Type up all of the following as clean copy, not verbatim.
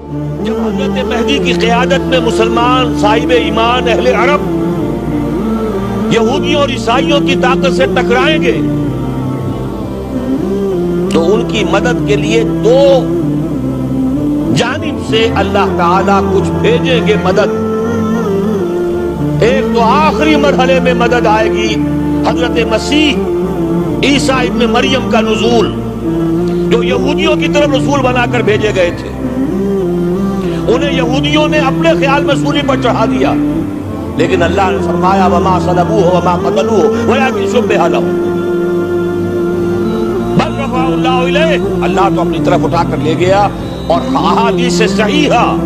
جب حضرت مہدی کی قیادت میں مسلمان صاحب ایمان اہل عرب یہودیوں اور عیسائیوں کی طاقت سے ٹکرائیں گے تو ان کی مدد کے لیے دو جانب سے اللہ تعالیٰ کچھ بھیجیں گے مدد. ایک تو آخری مرحلے میں مدد آئے گی حضرت مسیح عیسیٰ ابن مریم کا نزول، جو یہودیوں کی طرف رسول بنا کر بھیجے گئے تھے. انہیں یہودیوں نے اپنے خیال میں سولی پر چڑھا دیا، لیکن اللہ نے فرمایا وما صلبوہ وما قتلوہ ولکن شبہ لہم بل رفعہ اللہ الیہ. اللہ تو اپنی طرف اٹھا کر لے گیا. اور احادیث صحیحہ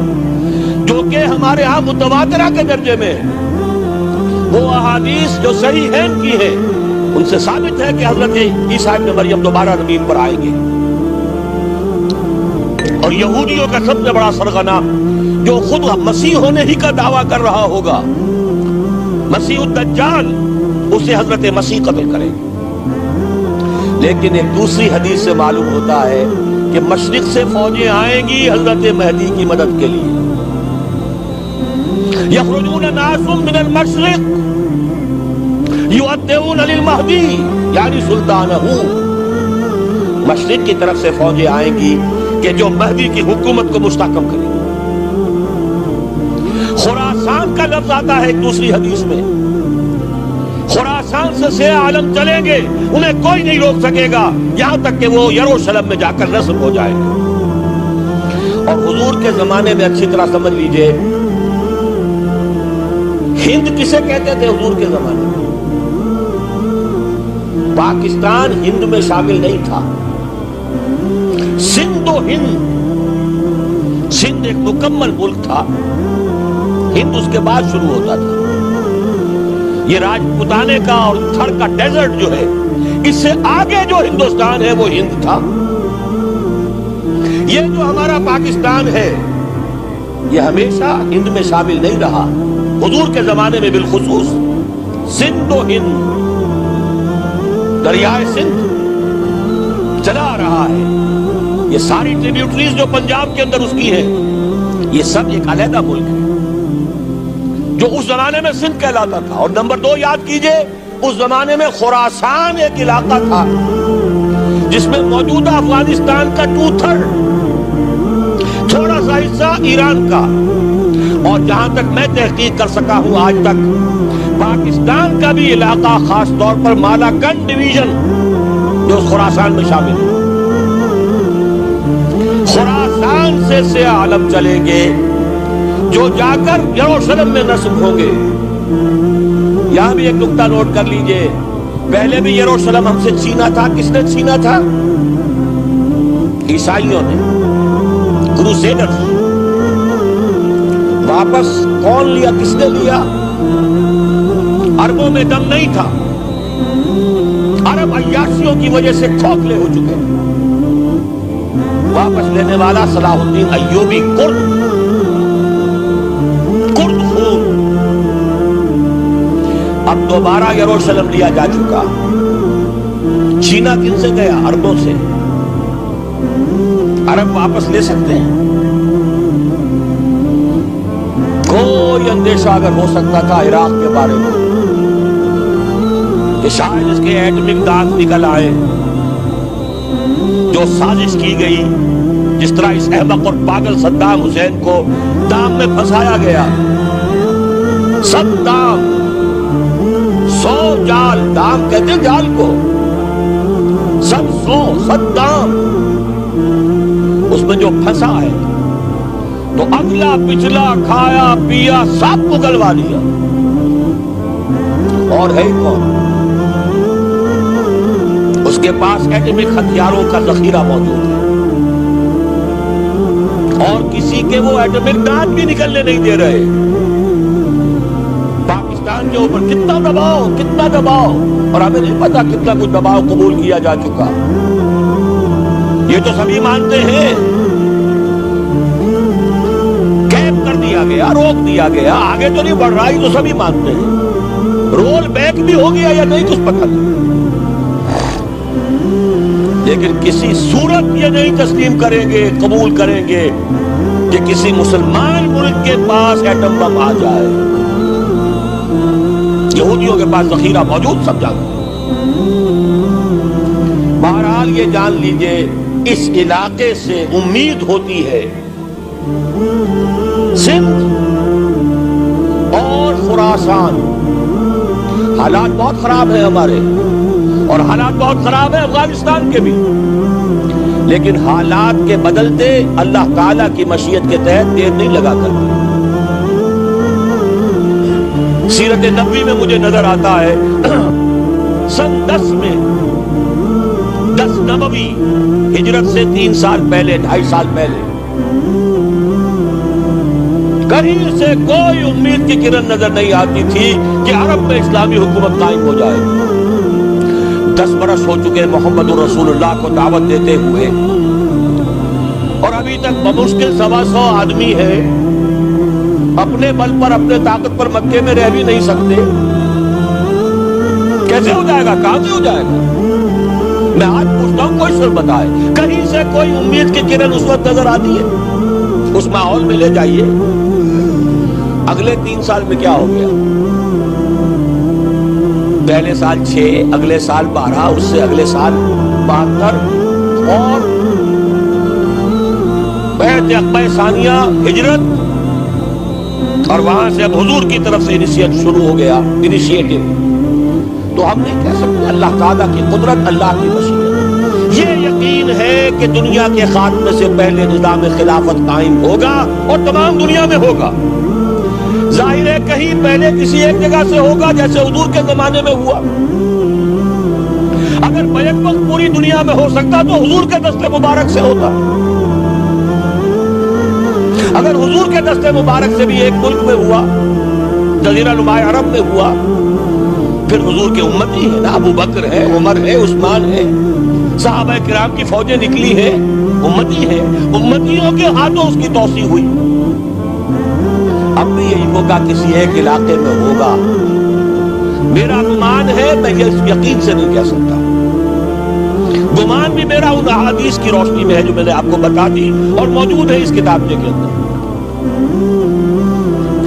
جو کہ ہمارے ہاں متواترہ کے درجے میں، وہ احادیث جو صحیح ہیں کی ہیں، ان سے ثابت ہے کہ حضرت عیسیٰ ابن مریم دوبارہ زمین پر آئیں گے. اور یہودیوں کا سب سے بڑا سرغنہ جو خود مسیح ہونے ہی کا دعویٰ کر رہا ہوگا، مسیح الدجال، اسے حضرت مسیح قتل کرے. لیکن ایک دوسری حدیث سے معلوم ہوتا ہے کہ مشرق سے فوجیں آئیں گی حضرت مہدی کی مدد کے لیے. یخرجون ناس من المشرق یؤدون للمہدی یعنی سلطانہ. مشرق کی طرف سے فوجیں آئیں گی کہ جو مہدی کی حکومت کو مستحکم کریں گی. خراسان کا لفظ آتا ہے ایک دوسری حدیث میں. خراسان سے سیاہ عالم چلیں گے، انہیں کوئی نہیں روک سکے گا یہاں تک کہ وہ یروشلم میں جا کر نصب ہو جائیں گے. اور حضور کے زمانے میں اچھی طرح سمجھ لیجئے، ہند کسے کہتے تھے حضور کے زمانے میں؟ پاکستان ہند میں شامل نہیں تھا. سندھ و ہند، سندھ ایک مکمل ملک تھا، ہند اس کے بعد شروع ہوتا تھا. یہ راجپوتانے کا اور تھر کا ڈیزرٹ جو ہے، اس سے آگے جو ہندوستان ہے وہ ہند تھا. یہ جو ہمارا پاکستان ہے یہ ہمیشہ ہند میں شامل نہیں رہا. حضور کے زمانے میں بالخصوص سندھ و ہند، دریائے سندھ چلا آ رہا ہے. یہ ساری ٹریبیوٹریز جو پنجاب کے اندر اس کی ہیں، یہ سب ایک علیحدہ ملک ہے جو اس زمانے میں سندھ کہلاتا تھا. اور نمبر 2 یاد کیجئے، اس زمانے میں خراسان ایک علاقہ تھا جس میں موجودہ افغانستان کا 2/3، تھوڑا سا حصہ ایران کا، اور جہاں تک میں تحقیق کر سکا ہوں آج تک پاکستان کا بھی علاقہ، خاص طور پر مالاکنڈ ڈویژن جو اس خراسان میں شامل ہے. خراسان سے سیاہ عالم چلیں گے جو جا کر یروشلم میں نصب ہوں گے. یہاں بھی ایک نقطہ نوٹ کر لیجئے، پہلے بھی یروشلم ہم سے چھینا تھا. کس نے چھینا تھا؟ عیسائیوں نے، کروسیڈرز. واپس کون لیا؟ کس نے لیا؟ عربوں میں دم نہیں تھا، عرب عیاشیوں کی وجہ سے کھوکھلے ہو چکے. واپس لینے والا صلاح الدین ایوبی، کرد خون. اب دوبارہ یروشلم لیا جا چکا. چھینا کن سے گیا؟ عربوں سے. عرب واپس لے سکتے ہیں؟ کوئی اندیشہ اگر ہو سکتا تھا عراق کے بارے میں کہ شاید اس کے ایٹمک دانت نکل آئے، جو سازش کی گئی، جس طرح اس احمق اور پاگل صدام حسین کو دام میں پھنسایا گیا. صدام 100 جال، دام کہتے جال کو، سب 100 صدام اس میں جو پھنسا ہے تو اگلا پچھلا کھایا پیا سب اگلوا دیا. اور ہے کون؟ اس کے پاس ایٹمک ہتھیاروں کا ذخیرہ موجود ہے، اور کسی کے وہ ایٹمک دانت بھی نکلنے نہیں دے رہے. پاکستان کے اوپر کتنا دباؤ، اور ہمیں نہیں پتا کتنا کچھ دباؤ قبول کیا جا چکا. یہ تو سبھی مانتے ہیں. کیپ کر دیا گیا، روک دیا گیا، آگے تو نہیں بڑھ رہا، یہ تو سبھی مانتے ہیں. رول بیک بھی ہو گیا یا نہیں کچھ پتہ نہیں، لیکن کسی صورت یہ نہیں تسلیم کریں گے، قبول کریں گے کہ کسی مسلمان ملک کے پاس ایٹم بم آ جائے. یہودیوں کے پاس ذخیرہ موجود سب جانتے ہیں. بہرحال یہ جان لیجئے اس علاقے سے امید ہوتی ہے. سندھ اور خراسان حالات بہت خراب ہیں ہمارے، اور حالات بہت خراب ہیں افغانستان کے بھی، لیکن حالات کے بدلتے اللہ تعالیٰ کی مشیت کے تحت دیر نہیں لگا کرتے. سیرت نبوی میں مجھے نظر آتا ہے سن 10 میں 10 نبوی ہجرت سے 3 سال پہلے 2.5 سال پہلے کہیں سے کوئی امید کی کرن نظر نہیں آتی تھی کہ عرب میں اسلامی حکومت قائم ہو جائے. 10 برس ہو چکے محمد رسول اللہ کو دعوت دیتے ہوئے، اور ابھی تک بمشکل 125 آدمی ہے. اپنے بل پر اپنے طاقت پر مکے میں رہ بھی نہیں سکتے. کیسے ہو جائے گا؟ کہاں سے ہو جائے گا؟ میں آج پوچھتا ہوں، کوئی سر بتائے. کہیں سے کوئی امید کی کرن اس وقت نظر آتی ہے؟ اس ماحول میں لے جائیے. اگلے 3 سال میں کیا ہو گیا؟ پہلے سال 6، اگلے سال 12، اس سے اگلے سال 72، اور بیعت عقبہ ثانیہ ہجرت، اور وہاں سے اب حضور کی طرف سے انیشیٹ شروع ہو گیا، انیشیٹو. تو ہم نہیں کہہ سکتے. اللہ تعالیٰ کی قدرت، اللہ کی مشیت. یہ یقین ہے کہ دنیا کے خاتمے سے پہلے نظام خلافت قائم ہوگا، اور تمام دنیا میں ہوگا. ظاہر ہے کہیں پہلے کسی ایک جگہ سے ہوگا، جیسے حضور کے زمانے میں ہوا. اگر بیک وقت پوری دنیا میں ہو سکتا تو حضور کے دست مبارک سے ہوتا. اگر حضور کے دست مبارک سے بھی ایک ملک میں ہوا، جزیرہ نما عرب میں ہوا، پھر حضور کے امتی ہے نا. ابو بکر ہے، عمر ہے، عثمان ہے، صحابہ کرام کی فوجیں نکلی ہیں، امتی ہے. امتیوں کے ہاتھوں اس کی توسیع ہوئی. اب بھی یہی ہوگا، کسی ایک علاقے میں ہوگا. میرا گمان ہے، میں یہ یقین سے نہیں کہہ سکتا. گمان بھی میرا ان احادیث کی روشنی میں ہے جو میں نے آپ کو بتا دی اور موجود ہے اس کتابچے کے اندر.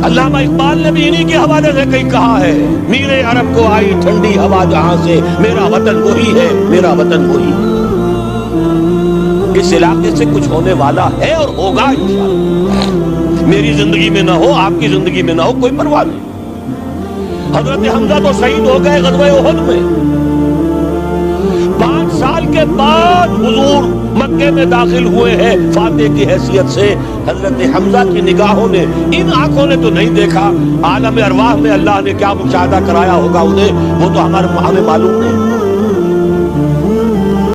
علامہ اقبال نے بھی انہی کے حوالے سے کہیں کہا ہے، میرے عرب کو آئی ٹھنڈی ہوا جہاں سے، میرا وطن وہی ہے، میرا وطن وہی ہے. اس علاقے سے کچھ ہونے والا ہے اور ہوگا انشاءاللہ. میری زندگی میں نہ ہو، آپ کی زندگی میں نہ ہو، کوئی پرواہ نہیں. حضرت حمزہ تو شہید ہو گئے غزوہ احد میں. 5 سال کے بعد حضور مکے میں داخل ہوئے ہیں فاتح کی حیثیت سے. حضرت حمزہ کی نگاہوں نے، ان آنکھوں نے تو نہیں دیکھا. عالم ارواح میں اللہ نے کیا مشاہدہ کرایا ہوگا انہیں، وہ تو ہمیں معلوم نہیں.